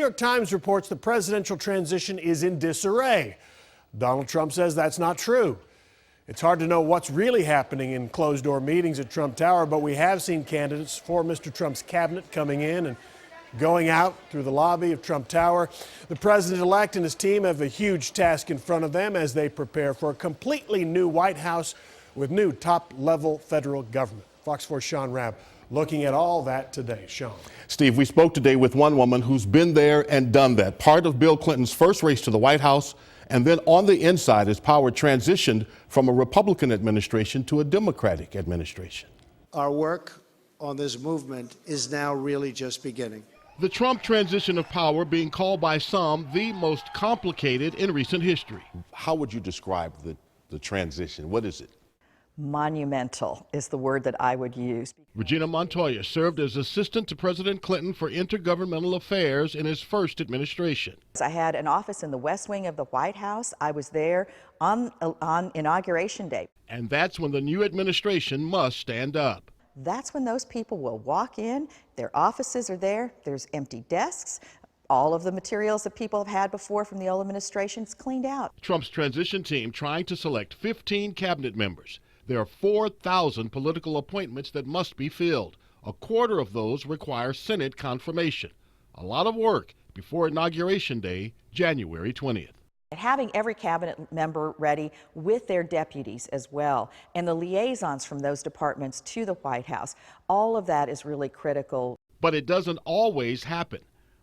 York Times reports the presidential transition is in disarray. Donald Trump says that's not true. It's hard to know what's really happening in closed-door meetings at Trump Tower, but we have seen candidates for Mr. Trump's cabinet coming in and going out through the lobby of Trump Tower. The president-elect and his team have a huge task in front of them as they prepare for a completely new White House with new top-level federal government. Fox 4's Sean Rabb looking at all that today. Sean. Steve, we spoke today with one woman who's been there and done that. Part of Bill Clinton's first race to the White House, and then on the inside, his power transitioned from a Republican administration to a Democratic administration. Our work on this movement is now really just beginning. The Trump transition of power being called by some the most complicated in recent history. How would you describe the transition? What is it? Monumental is the word that I would use. Regina Montoya served as assistant to President Clinton for intergovernmental affairs in his first administration. I had an office in the West Wing of the White House. I was there on Inauguration Day. And that's when the new administration must stand up. That's when those people will walk in, their offices are there, there's empty desks, all of the materials that people have had before from the old administration is cleaned out. Trump's transition team trying to select 15 cabinet members. There are 4,000 political appointments that must be filled. A quarter of those require Senate confirmation. A lot of work before Inauguration Day, January 20th. Having every cabinet member ready with their deputies as well, and the liaisons from those departments to the White House, all of that is really critical. But it doesn't always happen.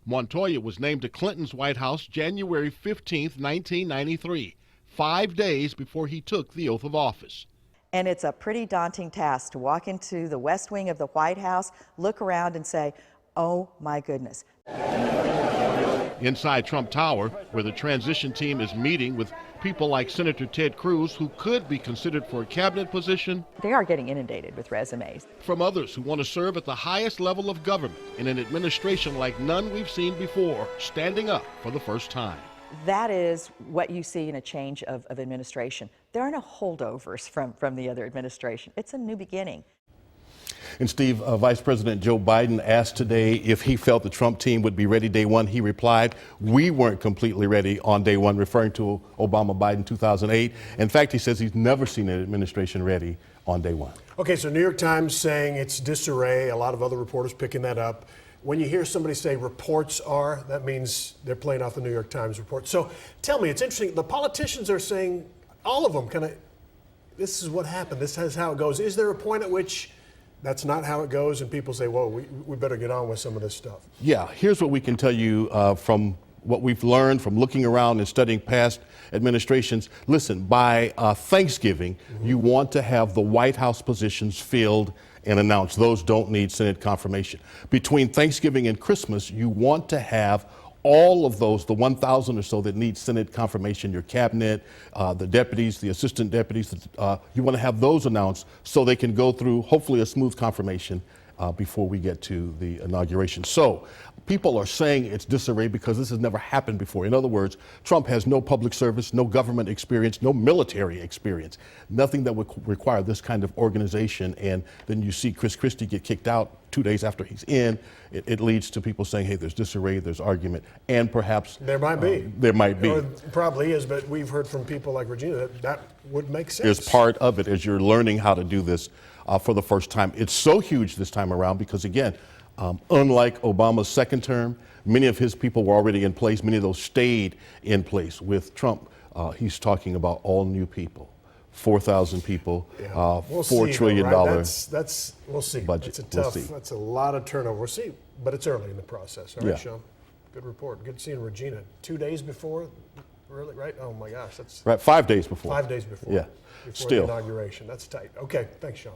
Montoya was named to Clinton's White House January 15, 1993, 5 days before he took the oath of office. And it's a pretty daunting task to walk into the West Wing of the White House, look around and say, oh my goodness. Inside Trump Tower, where the transition team is meeting with people like Senator Ted Cruz, who could be considered for a cabinet position. They are getting inundated with resumes. From others who want to serve at the highest level of government in an administration like none we've seen before, standing up for the first time. That is what you see in a change of administration. There are no holdovers from the other administration. It's a new beginning. And Steve, Vice President Joe Biden asked today if he felt the Trump team would be ready day one. He replied, we weren't completely ready on day one, referring to Obama-Biden 2008. In fact, he says he's never seen an administration ready on day one. Okay, so New York Times saying it's disarray. A lot of other reporters picking that up. When you hear somebody say reports are, that means they're playing off the New York Times report. So tell me, it's interesting. The politicians are saying, all of them, this is what happened. This is how it goes. Is there a point at which that's not how it goes and people say, whoa, we better get on with some of this stuff? Yeah, here's what we can tell you from what we've learned from looking around and studying past administrations. Listen, by Thanksgiving, you want to have the White House positions filled and announced. Those don't need Senate confirmation. Between Thanksgiving and Christmas, you want to have all of those, the 1,000 or so that need Senate confirmation, your cabinet, the deputies, the assistant deputies, you want to have those announced so they can go through, hopefully, a smooth confirmation before we get to the inauguration. So people are saying it's disarray because this has never happened before. In other words, Trump has no public service, no government experience, no military experience, nothing that would require this kind of organization. And then you see Chris Christie get kicked out 2 days after he's in. It leads to people saying, hey, there's disarray, there's argument, and perhaps there might be. There might be. Or it probably is, but we've heard from people like Regina that would make sense. Is part of it as you're learning how to do this for the first time. It's so huge this time around because, again, unlike Obama's second term, many of his people were already in place. Many of those stayed in place. With Trump, he's talking about all new people. 4,000 people, we'll $4 trillion that's we'll see. budget. That's a tough. We'll see. That's a lot of turnover. We'll see, but it's early in the process. All right, Yeah. Sean. Good report. Good seeing Regina. 2 days before, really, right? Oh my gosh, that's Right, 5 days before. 5 days before. Yeah, Before still. the inauguration. That's tight. Okay, thanks, Sean.